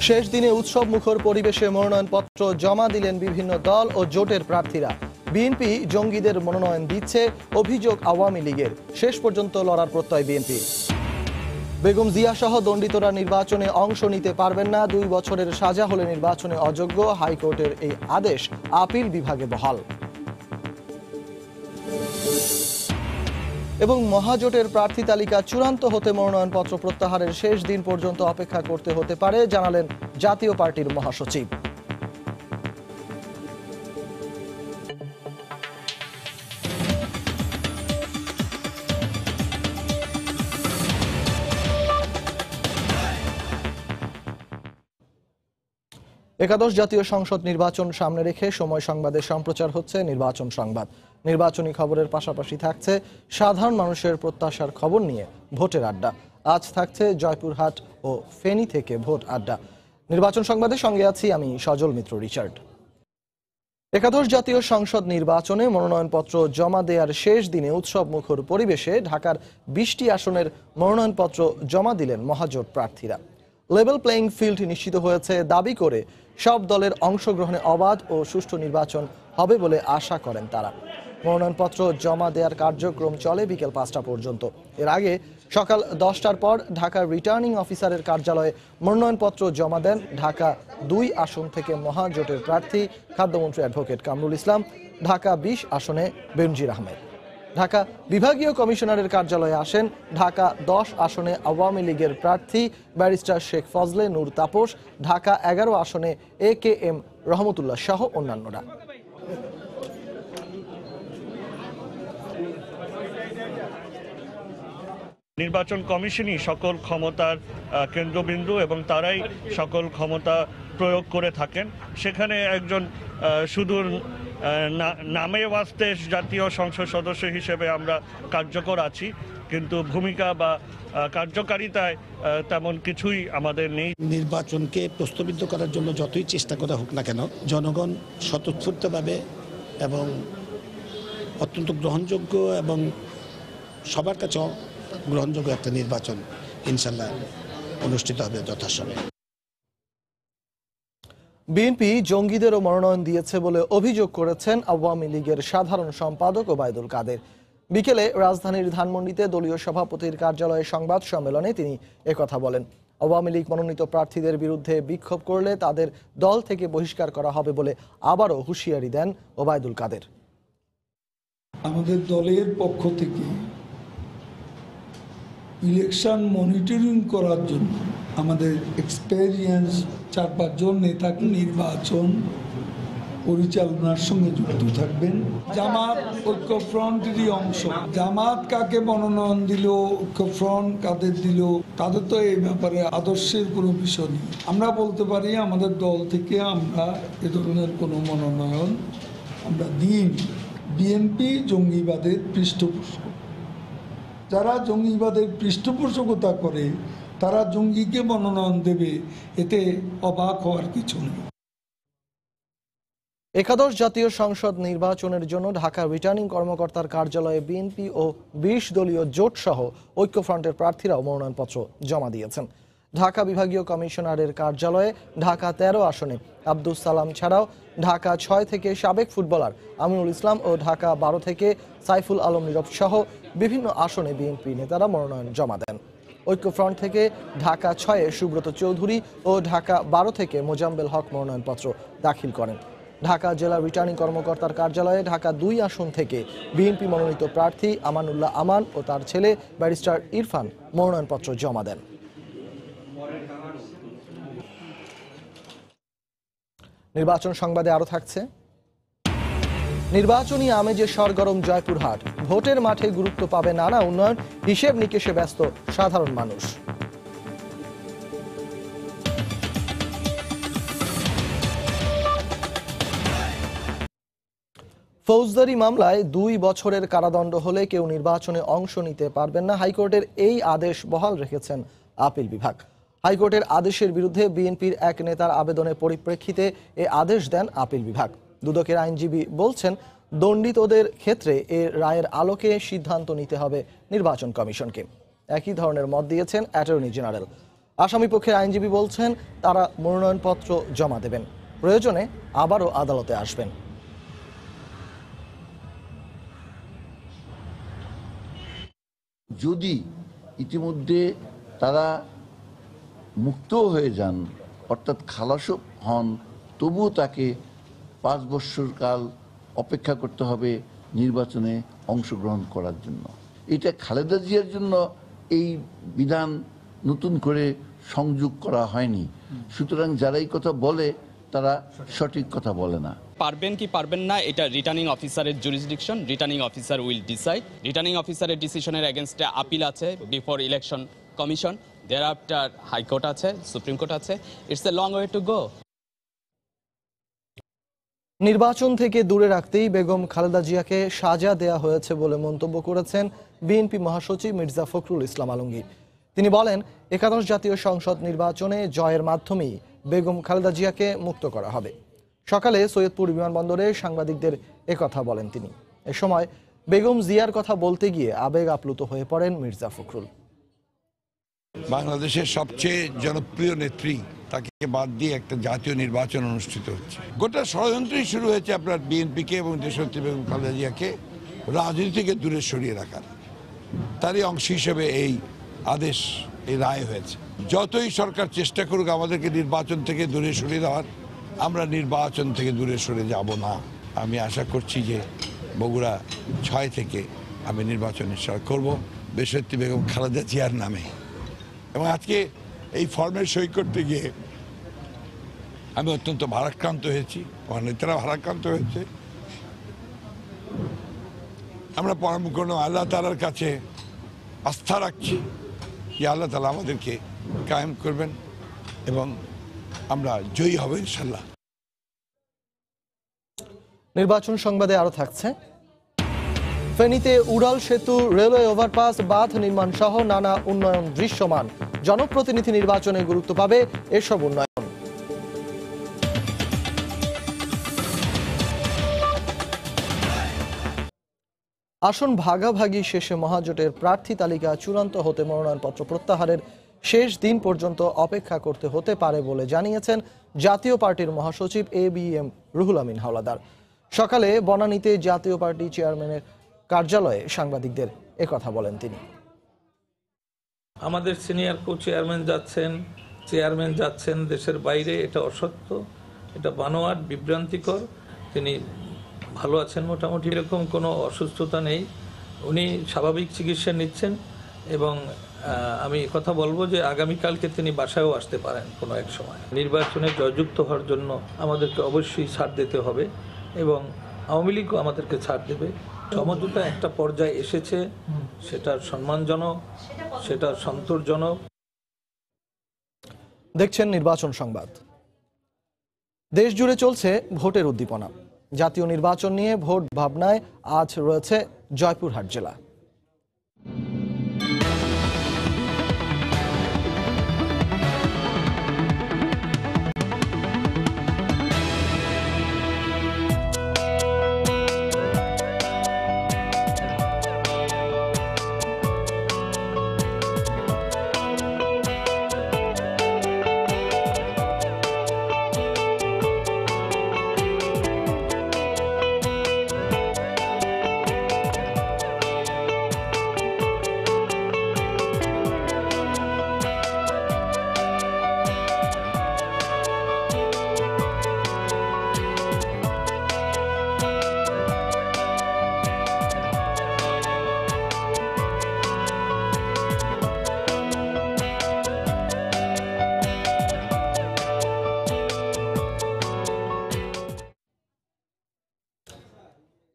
শেষ দিনে উৎসব মুখর পরিবেশে মনোনয়নপত্র জমা দিলেন বিভিন্ন দল ও জোটের প্রার্থীরা। বিএনপি জঙ্গিদের মনোনয়ন দিচ্ছে, অভিযোগ আওয়ামী লীগের। শেষ পর্যন্ত লড়ার প্রত্যয় বিএনপি। বেগম জিয়া সহ দণ্ডিতরা নির্বাচনে অংশ নিতে পারবেন না, 2 বছরের সাজা হলে নির্বাচনে অযোগ্য। হাইকোর্টের এই আদেশ আপিল বিভাগে বহাল। এবং মহাজোটের প্রার্থী তালিকা চূড়ান্ত হতে মনোনয়নপত্র প্রত্যাহারের শেষ দিন পর্যন্ত অপেক্ষা করতে হতে পারে, জানালেন জাতীয় পার্টির মহাসচিব। একাদশ জাতীয় সংসদ নির্বাচন সামনে রেখে সময় সংবাদে সম্প্রচার হচ্ছে নির্বাচন সংবাদ। নির্বাচনী খবরের পাশাপাশি থাকছে সাধারণ মানুষের প্রত্যাশার খবর নিয়ে ভোটের আড্ডা। আজ থাকছে জয়পুরহাট ও ফেনী থেকে ভোট আড্ডা। নির্বাচন সংবাদের সঙ্গে আছি আমি সজল মিত্র রিচার্ড। একাদশ জাতীয় সংসদ নির্বাচনে মনোনয়নপত্র জমা দেওয়ার শেষ দিনে উৎসব মুখর পরিবেশে ঢাকার 20টি আসনের মনোনয়নপত্র জমা দিলেন মহাজোট প্রার্থীরা। লেভেল প্লেইং ফিল্ড নিশ্চিত হয়েছে দাবি করে সব দলের অংশগ্রহণে অবাধ ও সুষ্ঠু নির্বাচন হবে বলে আশা করেন তারা। মনোনয়নপত্র জমা দেওয়ার কার্যক্রম চলে বিকেল 5টা পর্যন্ত। এর আগে সকাল 10টার পর ঢাকার রিটার্নিং অফিসারের কার্যালয়ে মনোনয়নপত্র জমা দেন ঢাকা 2 আসন থেকে মহাজোটের প্রার্থী খাদ্যমন্ত্রী অ্যাডভোকেট কামরুল ইসলাম, ঢাকা 20 আসনে বেনজির আহমেদ। ঢাকা বিভাগীয় কমিশনারের কার্যালয়ে আসেন ঢাকা 10 আসনে আওয়ামী লীগের প্রার্থী ব্যারিস্টার শেখ ফজলে নূর তাপস, ঢাকা 11 আসনে AKM রহমতুল্লাহ সহ অন্যান্যরা। নির্বাচন কমিশনই সকল ক্ষমতার কেন্দ্রবিন্দু এবং তারাই সকল ক্ষমতা প্রয়োগ করে থাকেন। সেখানে একজন শুধু নামে ওয়াস্তে জাতীয় সংসদ সদস্য হিসেবে আমরা কার্যকর আছি, কিন্তু ভূমিকা বা কার্যকারিতায় তেমন কিছুই আমাদের নেই। নির্বাচনকে প্রশ্নবিদ্ধ করার জন্য যতই চেষ্টা করা হোক না কেন, জনগণ স্বতঃস্ফূর্তভাবে এবং অত্যন্ত গ্রহণযোগ্য এবং সবার কাছে গ্রহণযোগ্য একটা নির্বাচন ইনশাল্লাহ অনুষ্ঠিত হবে যথাসময়ে। বিএনপি জঙ্গিদেরও মনোনয়ন দিয়েছে বলে অভিযোগ করেছেন আওয়ামী লীগের সাধারণ সম্পাদক ওবায়দুল কাদের। বিকেলে রাজধানীর ধানমন্ডিতে দলীয় সভাপতির কার্যালয়ে সংবাদ সম্মেলনে তিনি একথা বলেন। আওয়ামী লীগ মনোনীত প্রার্থীদের বিরুদ্ধে বিক্ষোভ করলে তাদের দল থেকে বহিষ্কার করা হবে বলে আবারও হুঁশিয়ারি দেন ওবায়দুল কাদের। আমাদের দলের পক্ষ থেকে ইলেকশন মনিটরিং করার জন্য আমাদের এক্সপেরিয়েন্স 4-5 জন নেতাকে নির্বাচন পরিচালনার সঙ্গে যুক্ত থাকবেন। জামাত ঐক্য ফ্রন্টেরই অংশ। জামাত কাকে মনোনয়ন দিল, ঐক্য ফ্রন্ট কাদের দিল, তাদের তো এই ব্যাপারে আদর্শের কোনো বিষয় নেই। আমরা বলতে পারি আমাদের দল থেকে আমরা এ ধরনের কোনো মনোনয়ন আমরা দিইনি। বিএনপি জঙ্গিবাদের পৃষ্ঠপোষক। যারা জঙ্গিবাদের পৃষ্ঠপোষকতা করে তারা জঙ্গিকে মনোনয়ন দেবে, এতে অবাক হওয়ার কিছু নেই। একাদশ জাতীয় সংসদ নির্বাচনের জন্য ঢাকা রিটার্নিং কর্মকর্তার কার্যালয়ে বিএনপি ও 20 দলীয় জোট সহ ঐক্যফ্রন্টের প্রার্থীরাও মনোনয়নপত্র জমা দিয়েছেন। ঢাকা বিভাগীয় কমিশনারের কার্যালয়ে ঢাকা 13 আসনে আব্দুস সালাম ছাড়াও ঢাকা 6 থেকে সাবেক ফুটবলার আমিনুল ইসলাম ও ঢাকা 12 থেকে সাইফুল আলম নীরব সহ বিভিন্ন আসনে বিএনপি নেতারা মনোনয়ন জমা দেন। ঐক্যফ্রন্ট থেকে ঢাকা 6-এ সুব্রত চৌধুরী ও ঢাকা 12 থেকে মোজাম্মেল হক মনোনয়নপত্র দাখিল করেন। ঢাকা জেলা রিটার্নিং কর্মকর্তার কার্যালয়ে ঢাকা 2 আসন থেকে বিএনপি মনোনীত প্রার্থী আমানুল্লাহ আমান ও তার ছেলে ব্যারিস্টার ইরফান মনোনয়নপত্র জমা দেন। নির্বাচন সংবাদে আরো থাকছে, নির্বাচনী আমেজে সরগরম জয়পুরহাট, ভোটের মাঠে গুরুত্ব পাবে নানা উন্নয়ন, হিসেব নিকেশে ব্যস্ত সাধারণ মানুষ। ফৌজদারি মামলায় 2 বছরের কারাদণ্ড হলে কেউ নির্বাচনে অংশ নিতে পারবেন না, হাইকোর্টের এই আদেশ বহাল রেখেছেন আপিল বিভাগ। হাইকোর্টের আদেশের বিরুদ্ধে বিএনপির এক নেতার আবেদনের পরিপ্রেক্ষিতে এ আদেশ দেন আপিল বিভাগ। দুদকের আইনজীবী বলছেন, দণ্ডিতদের ক্ষেত্রে এ রায়ের আলোকে সিদ্ধান্ত নিতে হবে নির্বাচন কমিশনকে। একই ধরনের মত দিয়েছেন অ্যাটর্নি জেনারেল। আসামি পক্ষের আইনজীবী বলছেন তারা মনোনয়নপত্র জমা দেবেন, প্রয়োজনে আবারও আদালতে আসবেন। যদি ইতিমধ্যে তারা মুক্ত হয়ে যান, অর্থাৎ খালাসও হন, তবুও তাকে 5 বৎসর কাল অপেক্ষা করতে হবে নির্বাচনে অংশগ্রহণ করার জন্য। এটা খালেদা জিয়ার জন্য এই বিধান নতুন করে সংযোগ করা হয়নি। সুতরাং যারা এই কথা বলে তারা সঠিক কথা বলে না। পারবেন কি পারবেন না এটা রিটার্নিং অফিসারের jurisdiction, returning officer will decide. Returning অফিসারের ডিসিশনের এগেনস্টে আপিল আছে before election commission, thereafter high court আছে, সুপ্রিম কোর্ট আছে। It's a long way to go. নির্বাচন থেকে দূরে রাখতেই বেগম খালেদা জিয়াকে সাজা দেয়া হয়েছে বলে মন্তব্য করেছেন বিএনপি মহাসচিব মির্জা ফখরুল ইসলাম আলমগীর। তিনি বলেন, একাদশ জাতীয় সংসদ নির্বাচনে জয়ের মাধ্যমেই বেগম খালেদা জিয়াকে মুক্ত করা হবে। সকালে সৈয়দপুর বিমানবন্দরে সাংবাদিকদের একথা বলেন তিনি। এ সময় বেগম জিয়ার কথা বলতে গিয়ে আবেগ আপ্লুত হয়ে পড়েন মির্জা ফখরুল। বাংলাদেশের সবচেয়ে জনপ্রিয় নেত্রী, তাকে বাদ দিয়ে একটা জাতীয় নির্বাচন অনুষ্ঠিত হচ্ছে। গোটা ষড়যন্ত্রই শুরু হয়েছে আপনার বিএনপিকে এবং দেশনেত্রী বেগম খালেদা জিয়াকে রাজনীতি থেকে দূরে সরিয়ে রাখার। তারই অংশ হিসেবে এই আদেশ, এই রায় হয়েছে। যতই সরকার চেষ্টা করুক আমাদেরকে নির্বাচন থেকে দূরে সরিয়ে দেওয়ার, আমরা নির্বাচন থেকে দূরে সরে যাব না। আমি আশা করছি যে বগুড়া 6 থেকে আমি নির্বাচনে করব দেশনেত্রী বেগম খালেদা জিয়ার নামে। এবং আজকে এই ফর্মের সই করতে গিয়ে আমি অত্যন্ত ভারাক্রান্ত হয়েছি, আমার নেতারা ভারাক্রান্ত হয়েছে। আমরা পরম করুন আল্লাহ তাআলার কাছে আস্থা রাখছি যে আল্লাহ তাআলা আমাদেরকে কায়েম করবেন এবং আমরা জয়ী হব ইনশাল্লাহ। নির্বাচন সংবাদে আরো থাকছে, ফেনীতে উড়াল সেতু, রেলওয়ে ওভারপাস, বাঁধ নির্মাণ সহ নানা উন্নয়ন দৃশ্যমান। জনপ্রতিনিধি নির্বাচনে গুরুত্ব পাবে এসব উন্নয়ন। আসন ভাগাভাগি শেষে মহাজোটের প্রার্থী তালিকা চূড়ান্ত হতে মনোনয়নপত্র প্রত্যাহারের শেষ দিন পর্যন্ত অপেক্ষা করতে হতে পারে বলে জানিয়েছেন জাতীয় পার্টির মহাসচিব ABM রুহুল আমিন হাওলাদার। সকালে বনানীতে জাতীয় পার্টি চেয়ারম্যানের কার্যালয়ে সাংবাদিকদের একথা বলেন তিনি। আমাদের সিনিয়র চেয়ারম্যান যাচ্ছেন দেশের বাইরে, এটা অসত্য, এটা বানোয়াট, বিভ্রান্তিকর। তিনি ভালো আছেন, মোটামুটি এরকম কোনো অসুস্থতা নেই। উনি স্বাভাবিক চিকিৎসা নিচ্ছেন এবং আমি কথা বলবো যে আগামীকালকে তিনি বাসায়ও আসতে পারেন কোনো এক সময়। নির্বাচনে জয়যুক্ত হওয়ার জন্য আমাদেরকে অবশ্যই ছাড় দিতে হবে এবং আওয়ামী লীগও আমাদেরকে ছাড় দেবে। সমঝোতা একটা পর্যায়ে এসেছে, সেটা সম্মানজনক, সেটা সন্তোষজনক। দেখছেন নির্বাচন সংবাদ। দেশ জুড়ে চলছে ভোটের উদ্দীপনা। জাতীয় নির্বাচন নিয়ে ভোট ভাবনায় আজ রয়েছে জয়পুরহাট জেলা।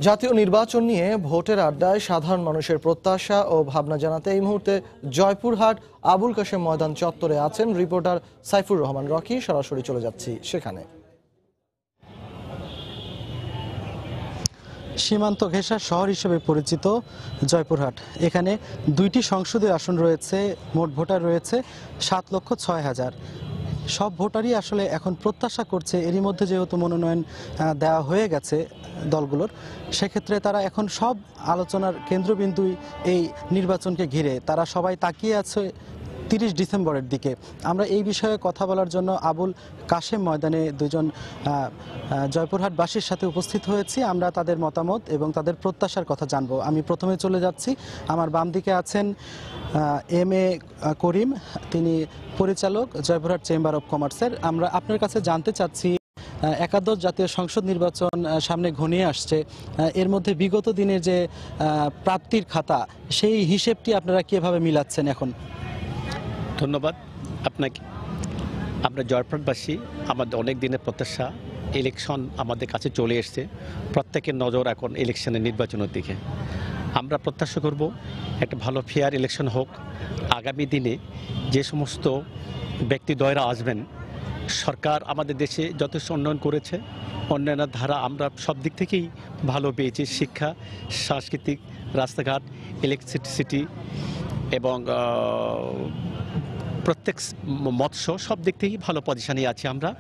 জাতীয় নির্বাচন নিয়ে ভোটের আড্ডায় সাধারণ মানুষের প্রত্যাশা ও ভাবনা জানাতে এই মুহূর্তে জয়পুরহাট আবুল কাশেম ময়দান চত্বরে আছেন রিপোর্টার সাইফুর রহমান রকি। সরাসরি চলে যাচ্ছি সেখানে। সীমান্ত ঘেঁষা শহর হিসেবে পরিচিত জয়পুরহাট, এখানে 2টি সংসদীয় আসন রয়েছে, মোট ভোটার রয়েছে 7,06,000। সব ভোটারই আসলে এখন প্রত্যাশা করছে, এরই মধ্যে যেহেতু মনোনয়ন দেওয়া হয়ে গেছে দলগুলোর, সেক্ষেত্রে তারা এখন সব আলোচনার কেন্দ্রবিন্দুই এই নির্বাচনকে ঘিরে। তারা সবাই তাকিয়ে আছে 30 ডিসেম্বরের দিকে। আমরা এই বিষয়ে কথা বলার জন্য আবুল কাশেম ময়দানে দুজন জয়পুরহাটবাসীর সাথে উপস্থিত হয়েছি। আমরা তাদের মতামত এবং তাদের প্রত্যাশার কথা জানবো। আমি প্রথমে চলে যাচ্ছি, আমার বাম দিকে আছেন এম.এ. করিম, তিনি পরিচালক জয়পুরহাট চেম্বার অফ কমার্সের। আমরা আপনার কাছে জানতে চাচ্ছি, একাদশ জাতীয় সংসদ নির্বাচন সামনে ঘনিয়ে আসছে, এর মধ্যে বিগত দিনের যে প্রাপ্তির খাতা, সেই হিসেবটি আপনারা কিভাবে মিলাচ্ছেন এখন? ধন্যবাদ আপনাকে। আমরা জয়পুরহাটবাসী, আমাদের অনেক দিনের প্রত্যাশা, ইলেকশন আমাদের কাছে চলে এসছে। প্রত্যেকের নজর এখন ইলেকশনের নির্বাচনের দিকে। আমরা প্রত্যাশা করব একটা ভালো ফেয়ার ইলেকশন হোক। আগামী দিনে যে সমস্ত ব্যক্তিদ্বয়রা আসবেন, সরকার আমাদের দেশে যথেষ্ট উন্নয়ন করেছে, উন্নয়নের ধারা আমরা সব দিক থেকেই ভালো পেয়েছি। শিক্ষা, সাংস্কৃতিক, রাস্তাঘাট, ইলেকট্রিসিটি এবং প্রত্যেক মৎস্য, সব দিক থেকেই ভালো পজিশনে আছি আমরা।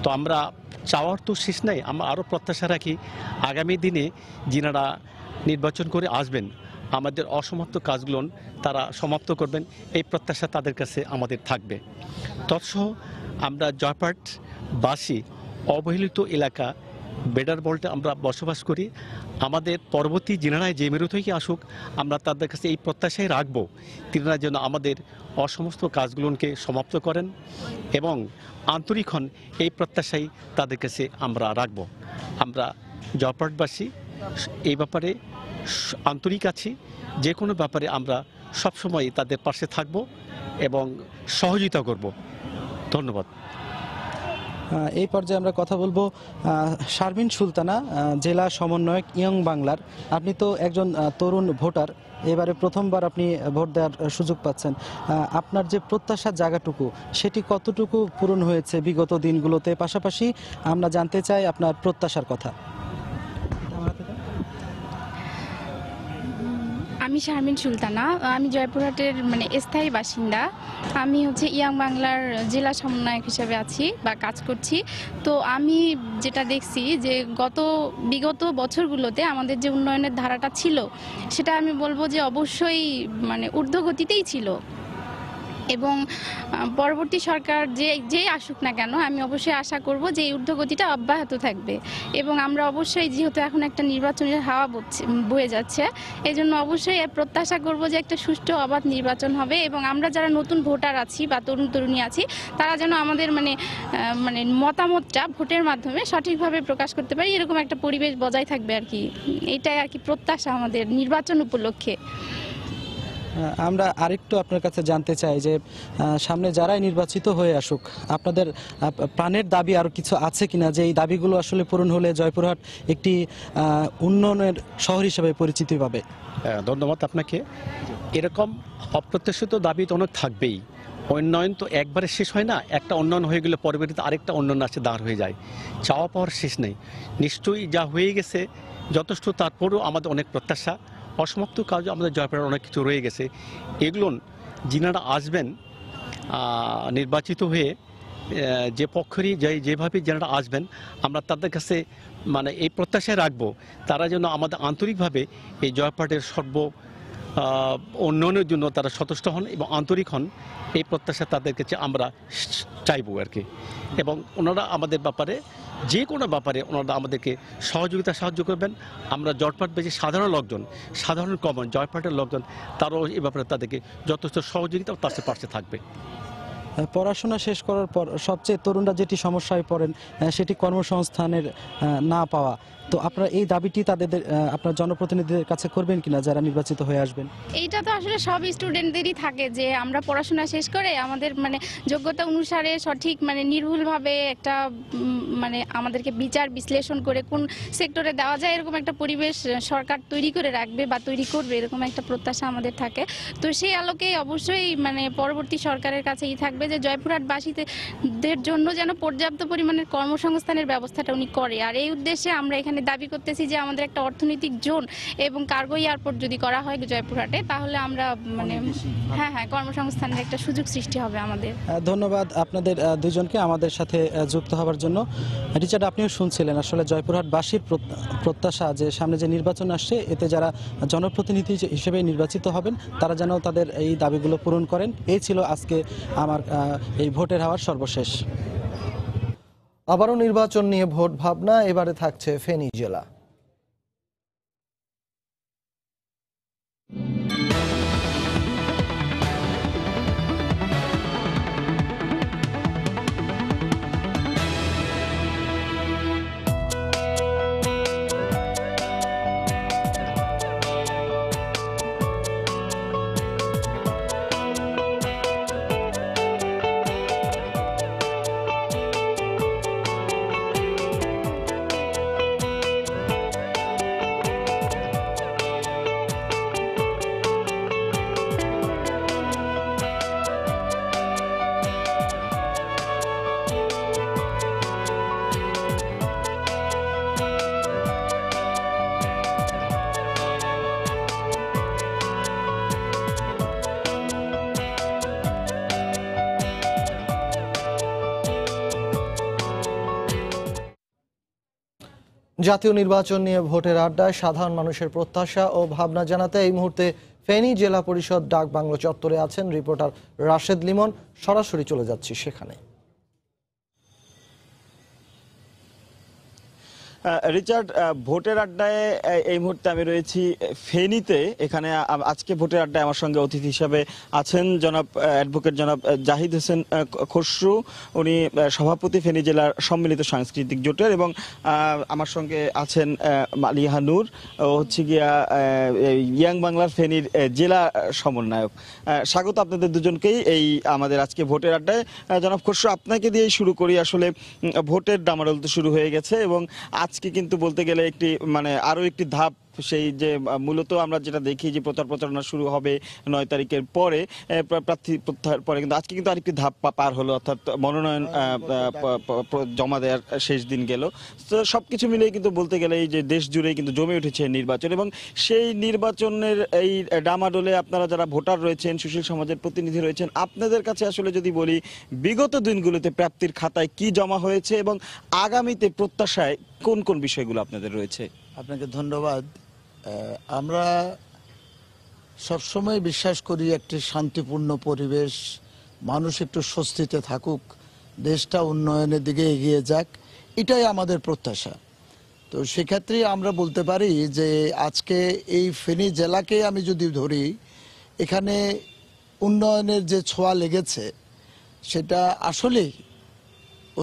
তো আমরা চাওয়ার তো শেষ নাই, আমরা আরও প্রত্যাশা রাখি আগামী দিনে যিনারা নির্বাচন করে আসবেন, আমাদের অসমাপ্ত কাজগুলো তারা সমাপ্ত করবেন, এই প্রত্যাশা তাদের কাছে আমাদের থাকবে। তৎসহ আমরা জয়পুরহাটবাসী অবহেলিত এলাকা বেডার বলতে আমরা বসবাস করি। আমাদের পরবর্তী জেনারায় যে মেরু থেকে আসুক, আমরা তাদের কাছে এই প্রত্যাশাই রাখবো তিনারা যেন আমাদের অসমস্ত কাজগুলোকে সমাপ্ত করেন এবং আন্তরিক হন, এই প্রত্যাশাই তাদের কাছে আমরা রাখব। আমরা জয়পুরহাটবাসী এই ব্যাপারে আন্তরিক আছি। যে কোনো ব্যাপারে আমরা সবসময় তাদের পাশে থাকব এবং সহযোগিতা করব। ধন্যবাদ। এই পর্যায়ে আমরা কথা বলবো শারমিন সুলতানা, জেলা সমন্বয়ক ইয়ং বাংলার। আপনি তো একজন তরুণ ভোটার, এবারে প্রথমবার আপনি ভোট দেওয়ার সুযোগ পাচ্ছেন। আপনার যে প্রত্যাশার জায়গাটুকু, সেটি কতটুকু পূরণ হয়েছে বিগত দিনগুলোতে? পাশাপাশি আমরা জানতে চাই আপনার প্রত্যাশার কথা। আমি শারমিন সুলতানা, আমি জয়পুরহাটের স্থায়ী বাসিন্দা। আমি ইয়াং বাংলার জেলা সমন্বয়ক হিসেবে আছি বা কাজ করছি। তো আমি যেটা দেখছি যে বিগত বছরগুলোতে আমাদের যে উন্নয়নের ধারাটা ছিল, সেটা আমি বলবো যে অবশ্যই ঊর্ধ্বগতিতেই ছিল। এবং পরবর্তী সরকার যে আসুক না কেন, আমি অবশ্যই আশা করব যে এই ঊর্ধ্বগতিটা অব্যাহত থাকবে। এবং আমরা অবশ্যই, যেহেতু এখন একটা নির্বাচনের হাওয়া বয়ে যাচ্ছে, এই জন্য অবশ্যই প্রত্যাশা করব যে একটা সুষ্ঠু অবাধ নির্বাচন হবে এবং আমরা যারা নতুন ভোটার আছি বা তরুণ তরুণী আছি, তারা যেন আমাদের মতামতটা ভোটের মাধ্যমে সঠিকভাবে প্রকাশ করতে পারি, এরকম একটা পরিবেশ বজায় থাকবে আর কি। এটাই আর কি প্রত্যাশা আমাদের নির্বাচন উপলক্ষে। আমরা আরেকটু আপনার কাছে জানতে চাই যে সামনে যারাই নির্বাচিত হয়ে আসুক, আপনাদের প্রাণের দাবি আরও কিছু আছে কিনা, যে এই দাবিগুলো আসলে পূরণ হলে জয়পুরহাট একটি উন্নয়নের শহর হিসেবে পরিচিতি পাবে? ধন্যবাদ আপনাকে। এরকম অপ্রত্যাশিত দাবি তো অনেক থাকবেই। উন্নয়ন তো একবারে শেষ হয় না, একটা উন্নয়ন হয়ে গেলে পরবর্তীতে আরেকটা উন্নয়ন আসে দাঁড় হয়ে যায়। চাওয়া পাওয়ার শেষ নেই। নিশ্চয়ই যা হয়ে গেছে যথেষ্ট, তারপরেও আমাদের অনেক প্রত্যাশা, অসমাপ্ত কাজও আমাদের জয়পুরহাটে অনেক কিছু রয়ে গেছে। এগুলো যিনারা আসবেন নির্বাচিত হয়ে, যে পক্ষেরই যেভাবে যারা আসবেন, আমরা তাদের কাছে এই প্রত্যাশায় রাখবো তারা যেন আমাদের আন্তরিকভাবে এই জয়পুরহাটের উন্নয়নের জন্য তারা সচেষ্ট হন এবং আন্তরিক হন, এই প্রত্যাশা তাদের কাছে আমরা চাইবো আর কি। এবং ওনারা আমাদের ব্যাপারে, যে কোনো ব্যাপারে ওনারা আমাদেরকে সাহায্য করবেন। আমরা জয়পুরহাটবাসী সাধারণ লোকজন, সাধারণ কমন জয়পুরহাটের লোকজন, তারাও এই ব্যাপারে তাদেরকে যথেষ্ট সহযোগিতা ও তার পাশে থাকবে। পড়াশোনা শেষ করার পর সবচেয়ে তরুণরা যেটি সমস্যায় পড়েন, সেটি কর্মসংস্থানের না পাওয়া। তো আপনারা এই দাবিটি আপনার জনপ্রতিনিধিদের কাছে করবেন কিনা যারা নির্বাচিত হয়ে আসবেন? এইটা তো আসলে সব স্টুডেন্টদেরই থাকে যে আমরা পড়াশোনা শেষ করে আমাদের যোগ্যতা অনুসারে সঠিক নির্ভুলভাবে একটা আমাদেরকে বিচার বিশ্লেষণ করে কোন সেক্টরে দেওয়া যায়, এরকম একটা পরিবেশ সরকার তৈরি করে রাখবে বা তৈরি করবে, এরকম একটা প্রত্যাশা আমাদের থাকে। তো সেই আলোকে অবশ্যই পরবর্তী সরকারের কাছেই থাকবে হবে যে জয়পুরহাটবাসীদের জন্য যেন পর্যাপ্ত পরিমাণের কর্মসংস্থানের ব্যবস্থাটা উনি করে। আর এই উদ্দেশ্যে আমরা এখানে দাবি করতেছি যে আমাদের একটা অর্থনৈতিক জোন এবং কার্গো এয়ারপোর্ট যদি করা হয় জয়পুরহাটে, তাহলে আমরা মানে হ্যাঁ কর্মসংস্থানের একটা সুযোগ সৃষ্টি হবে আমাদের। ধন্যবাদ আপনাদের দুজনকে আমাদের সাথে যুক্ত হওয়ার জন্য। রিচার্ড, আপনিও শুনছিলেন আসলে জয়পুরহাটবাসীর প্রত্যাশা যে সামনে যে নির্বাচন আসছে, এতে যারা জনপ্রতিনিধি হিসেবে নির্বাচিত হবেন তারা যেন তাদের এই দাবিগুলো পূরণ করেন। এই ছিল আজকে আমার এই ভোটের হওয়ার সর্বশেষ। আবারও নির্বাচন নিয়ে ভোট ভাবনা, এবারে থাকছে ফেনী জেলা। জাতীয় নির্বাচন নিয়ে ভোটের আড্ডায় সাধারণ মানুষের প্রত্যাশা ও ভাবনা জানাতে এই মুহূর্তে ফেনী জেলা পরিষদ ডাক বাংলো চত্বরে আছেন রিপোর্টার রাশেদ লিমন। সরাসরি চলে যাচ্ছি সেখানে। রিচার্ড, ভোটের আড্ডায় এই মুহূর্তে আমি রয়েছি ফেনীতে। এখানে আজকে ভোটের আড্ডায় আমার সঙ্গে অতিথি হিসাবে আছেন জনাব অ্যাডভোকেট জনাব জাহিদ হোসেন খসরু। উনি সভাপতি ফেনী জেলার সম্মিলিত সাংস্কৃতিক জোটের, এবং আমার সঙ্গে আছেন মালিহা নূর, ও হচ্ছে গিয়া ইয়াং বাংলার ফেনীর জেলা সমন্বয়ক। স্বাগত আপনাদের দুজনকেই এই আমাদের আজকে ভোটের আড্ডায়। জনাব খসরু, আপনাকে দিয়েই শুরু করি। আসলে ভোটের ডামাডোল তো শুরু হয়ে গেছে, এবং আজকে কিন্তু বলতে গেলে একটি মানে আরো একটি ধাপ, সেই যে মূলত আমরা যেটা দেখি যে প্রচারণা শুরু হবে 9 তারিখের পরে, প্রার্থী প্রত্যাহার পরে, কিন্তু আজকে কিন্তু আরেকটি ধাপ পার হলো, অর্থাৎ মনোনয়ন জমা দেওয়ার শেষ দিন গেল। তো সবকিছু মিলেই কিন্তু বলতে গেলে এই যে দেশ জুড়েই কিন্তু জমে উঠেছে নির্বাচন, এবং সেই নির্বাচনের এই ডামাডোলে আপনারা যারা ভোটার রয়েছেন, সুশীল সমাজের প্রতিনিধি রয়েছেন, আপনাদের কাছে আসলে যদি বলি বিগত দিনগুলোতে প্রাপ্তির খাতায় কি জমা হয়েছে এবং আগামীতে প্রত্যাশায় কোন কোন বিষয়গুলো আপনাদের রয়েছে? আপনাকে ধন্যবাদ। আমরা সবসময় বিশ্বাস করি একটি শান্তিপূর্ণ পরিবেশ, মানুষ একটু স্বস্তিতে থাকুক, দেশটা উন্নয়নের দিকে এগিয়ে যাক, এটাই আমাদের প্রত্যাশা। তো সেক্ষেত্রে আমরা বলতে পারি যে আজকে এই ফেনী জেলাকে আমি যদি ধরি, এখানে উন্নয়নের যে ছোঁয়া লেগেছে সেটা আসলেই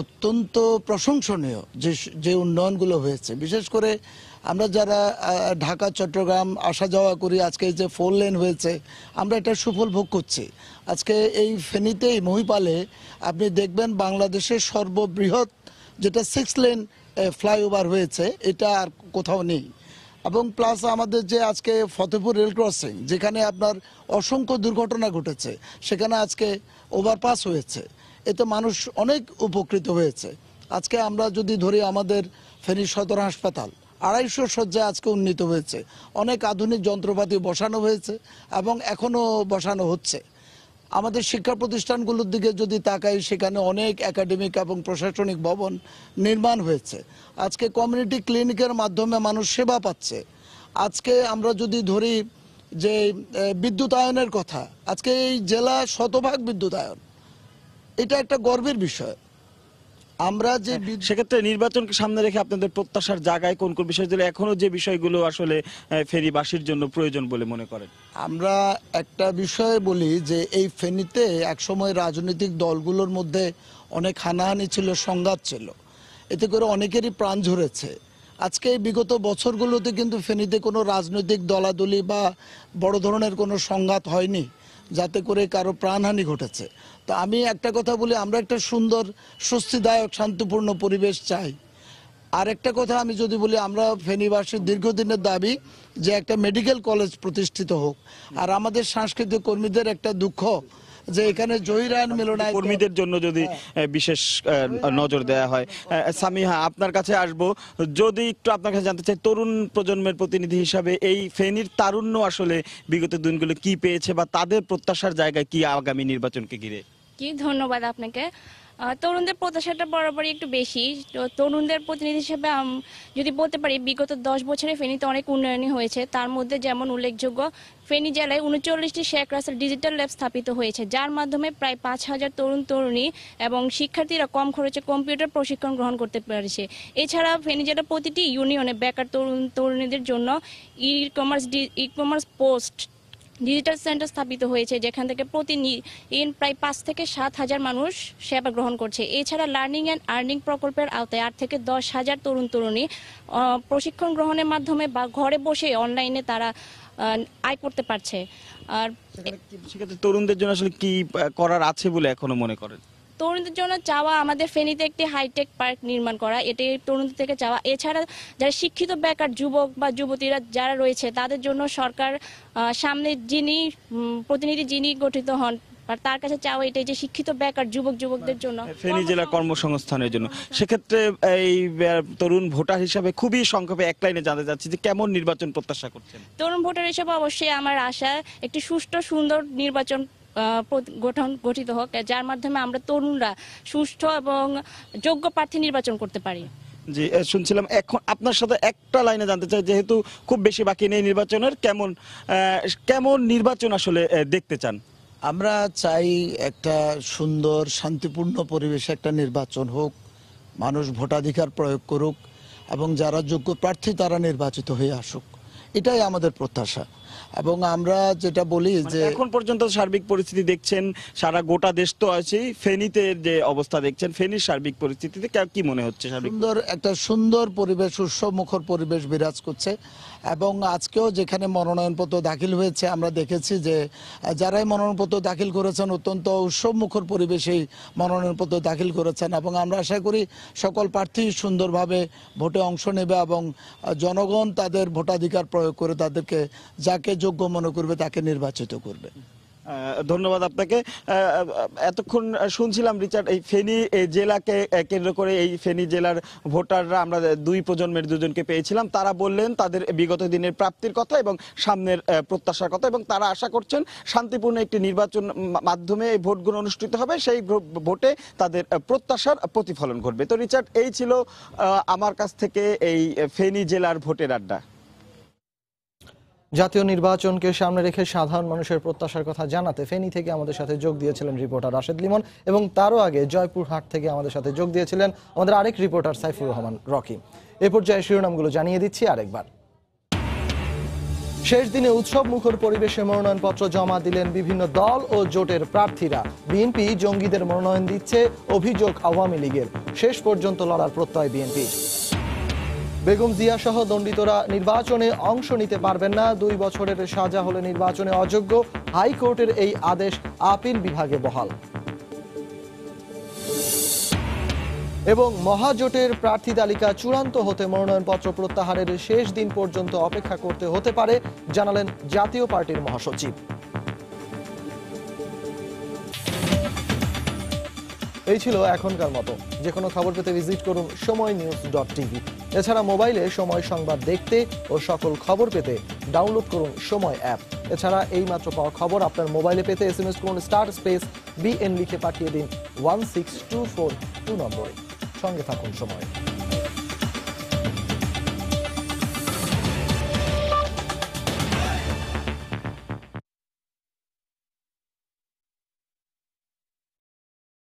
অত্যন্ত প্রশংসনীয়। যে উন্নয়নগুলো হয়েছে, বিশেষ করে আমরা যারা ঢাকা চট্টগ্রাম আসা যাওয়া করি, আজকে যে 4 লেন হয়েছে, আমরা এটা সুফল ভোগ করছি। আজকে এই ফেনীতে মহিপালে আপনি দেখবেন বাংলাদেশের সর্ববৃহৎ যেটা 6 লেন ফ্লাইওভার হয়েছে, এটা আর কোথাও নেই। এবং প্লাস আমাদের যে আজকে ফতেপুর রেল ক্রসিং, যেখানে আপনার অসংখ্য দুর্ঘটনা ঘটেছে, সেখানে আজকে ওভারপাস হয়েছে, এতে মানুষ অনেক উপকৃত হয়েছে। আজকে আমরা যদি ধরি আমাদের ফেনী সদর হাসপাতাল 250 শয্যা আজকে উন্নীত হয়েছে, অনেক আধুনিক যন্ত্রপাতি বসানো হয়েছে এবং এখনও বসানো হচ্ছে। আমাদের শিক্ষা প্রতিষ্ঠানগুলোর দিকে যদি তাকাই, সেখানে অনেক একাডেমিক এবং প্রশাসনিক ভবন নির্মাণ হয়েছে। আজকে কমিউনিটি ক্লিনিকের মাধ্যমে মানুষ সেবা পাচ্ছে। আজকে আমরা যদি ধরি যে বিদ্যুতায়নের কথা, আজকে এই জেলা 100% বিদ্যুতায়ন, এটা একটা গর্বের বিষয়। আমরা যে সেক্ষেত্রে নির্বাচনকে সামনে রেখে আপনাদের প্রত্যাশার জায়গায় কোন কোন বিষয়গুলো এখনো যে বিষয়গুলো আসলে ফেনীবাসীর জন্য প্রয়োজন বলে মনে করেন? আমরা একটা বিষয় বলি যে এই ফেনীতে একসময় রাজনৈতিক দলগুলোর মধ্যে অনেক হানাহানি ছিল, সংঘাত ছিল, এতে করে অনেকেরই প্রাণ ঝরেছে। আজকে বিগত বছরগুলোতে কিন্তু ফেনীতে কোনো রাজনৈতিক দলাদলি বা বড় ধরনের কোনো সংঘাত হয়নি, যাতে করে কারো প্রাণহানি ঘটেছে। তো আমি একটা কথা বলি, আমরা একটা সুন্দর স্বস্তিদায়ক শান্তিপূর্ণ পরিবেশ চাই। আর একটা কথা আমি যদি বলি, আমরা ফেনীবাসীর দীর্ঘদিনের দাবি যে একটা মেডিকেল কলেজ প্রতিষ্ঠিত হোক। আর আমাদের সাংস্কৃতিক কর্মীদের একটা দুঃখ যে এখানে জহিরান মিলনায়তন কর্মীদের জন্য যদি বিশেষ নজর দেওয়া হয়। সামিহা, আপনার কাছে আসবো, যদি একটু আপনার কাছে জানতে চাই, তরুণ প্রজন্মের প্রতিনিধি হিসাবে এই ফেনীর তারুণ্য আসলে বিগত দিনগুলো কি পেয়েছে বা তাদের প্রত্যাশার জায়গায় কি আগামী নির্বাচনকে ঘিরে? ধন্যবাদ আপনাকে। তরুণদের প্রত্যাশাটা বরাবরই একটু বেশি। তো তরুণদের প্রতিনিধি হিসেবে যদি বলতে পারি, বিগত 10 বছরে ফেনীতে অনেক উন্নয়নই হয়েছে। তার মধ্যে যেমন উল্লেখযোগ্য, ফেনী জেলায় 39টি শেখ রাসেল ডিজিটাল ল্যাব স্থাপিত হয়েছে, যার মাধ্যমে প্রায় 5000 তরুণ তরুণী এবং শিক্ষার্থীরা কম খরচে কম্পিউটার প্রশিক্ষণ গ্রহণ করতে পেরেছে। এছাড়া ফেনী জেলার প্রতিটি ইউনিয়নে বেকার তরুণ তরুণীদের জন্য e commerce post digital centre স্থাপিত হয়েছে, যেখান থেকে প্রতিদিন প্রায় 5 থেকে 7,000 মানুষ সেবা গ্রহণ করছে। এছাড়া লার্নিং অ্যান্ড আর্নিং প্রকল্পের আওতায় 8 থেকে 10,000 তরুণ তরুণী প্রশিক্ষণ গ্রহণের মাধ্যমে বা ঘরে বসে অনলাইনে তারা আয় করতে পারছে। আর সেক্ষেত্রে তরুণদের জন্য আসলে কি করার আছে বলে এখনো মনে করেন? তরুণদের জন্য চাওয়া আমাদের ফেনীতে একটি হাইটেক পার্ক নির্মাণ করা, এটাই তরুণদের থেকে চাওয়া। এছাড়া যারা শিক্ষিত বেকার যুবক বা যুবতীরা যারা রয়েছে, তাদের জন্য সরকার সামনে যিনি গঠিত হন, তার কাছে চাওয়া এটাই যে শিক্ষিত বেকার যুবকদের জন্য ফেনী জেলা কর্মসংস্থানের জন্য। সেক্ষেত্রে এই তরুণ ভোটার হিসাবে খুবই সংক্ষেপে এক লাইনে জানতে চাচ্ছি যে কেমন নির্বাচন প্রত্যাশা করছেন? তরুণ ভোটার হিসেবে অবশ্যই আমার আশা একটি সুষ্ঠু সুন্দর নির্বাচন গঠিত হোক, যার মাধ্যমে আমরা তরুণরা সুষ্ঠু এবং যোগ্য প্রার্থী নির্বাচন করতে পারি। জি, শুনছিলাম। এখন আপনার সাথে একটা লাইনে জানতে চাই, যেহেতু খুব বেশি বাকি নেই নির্বাচনের, কেমন নির্বাচন আসলে দেখতে চান? আমরা চাই একটা সুন্দর শান্তিপূর্ণ পরিবেশে একটা নির্বাচন হোক, মানুষ ভোটাধিকার প্রয়োগ করুক এবং যারা যোগ্য প্রার্থী তারা নির্বাচিত হয়ে আসুক, এটাই আমাদের প্রত্যাশা। এবং আমরা যেটা বলি যে এখন পর্যন্ত সার্বিক পরিস্থিতি দেখছেন, সারা গোটা দেশ তো আছে, ফেনীতে যে অবস্থা দেখছেন, ফেনীর সার্বিক পরিস্থিতিতে কি মনে হচ্ছে? একটা সুন্দর পরিবেশ, উৎসবমুখর পরিবেশ বিরাজ করছে। এবং আজকেও যেখানে মনোনয়নপত্র দাখিল হয়েছে, আমরা দেখেছি যে যারাই মনোনয়নপত্র দাখিল করেছেন অত্যন্ত উৎসবমুখর পরিবেশেই মনোনয়নপত্র দাখিল করেছেন। এবং আমরা আশা করি সকল প্রার্থী সুন্দরভাবে ভোটে অংশ নেবে এবং জনগণ তাদের ভোটাধিকার প্রয়োগ করে তাদেরকে যাকে যোগ্য মনে করবে তাকে নির্বাচিত করবে। ধন্যবাদ আপনাকে। এতক্ষণ শুনছিলাম রিচার্ড, এই ফেনী জেলাকে কেন্দ্র করে এই ফেনী জেলার ভোটাররা আমরা দুই প্রজন্মের দুজনকে পেয়েছিলাম। তারা বললেন তাদের বিগত দিনের প্রাপ্তির কথা এবং সামনের প্রত্যাশার কথা, এবং তারা আশা করছেন শান্তিপূর্ণ একটি নির্বাচন মাধ্যমে এই ভোটগুলো অনুষ্ঠিত হবে, সেই ভোটে তাদের প্রত্যাশার প্রতিফলন ঘটবে। তো রিচার্ড, এই ছিল আমার কাছ থেকে এই ফেনী জেলার ভোটের আড্ডা। জাতীয় নির্বাচনকে সামনে রেখে সাধারণ মানুষের প্রত্যাশার কথা জানাতে ফেনী থেকে আমাদের সাথে যোগ দিয়েছিলেন রিপোর্টার রাশেদ লিমন, এবং তারও আগে জয়পুরহাট থেকে আমাদের সাথে যোগ দিয়েছিলেন আমাদের আরেক রিপোর্টার সাইফুর রহমান রকি। এ পর্যায়ে শিরোনামগুলো জানিয়ে দিচ্ছি আরেকবার। শেষ দিনে উৎসব মুখর পরিবেশে মনোনয়নপত্র জমা দিলেন বিভিন্ন দল ও জোটের প্রার্থীরা। বিএনপি জঙ্গিদের মনোনয়ন দিচ্ছে, অভিযোগ আওয়ামী লীগের। শেষ পর্যন্ত লড়ার প্রত্যয় বিএনপি। বেগম জিয়া সহ দণ্ডিতরা নির্বাচনে অংশ নিতে পারবেন না, 2 বছরের সাজা হলে নির্বাচনে অযোগ্য। হাইকোর্টের এই আদেশ আপিল বিভাগে বহাল। এবং মহাজোটের প্রার্থী তালিকা চূড়ান্ত হতে মনোনয়নপত্র প্রত্যাহারের শেষ দিন পর্যন্ত অপেক্ষা করতে হতে পারে, জানালেন জাতীয় পার্টির মহাসচিব। এই ছিল এখনকার মতো। যে কোনো খবর পেতে ভিজিট করুন সময়নিউজ.tv। এছাড়া মোবাইলে সময় সংবাদ দেখতে ও সকল খবর পেতে ডাউনলোড করুন সময় অ্যাপ। এছাড়া এই মাত্র পাওয়া খবর আপনার মোবাইলে পেতে SMS করুন *BN লিখে পাঠিয়ে দিন 16242 নম্বরে। সঙ্গে থাকুন সময়।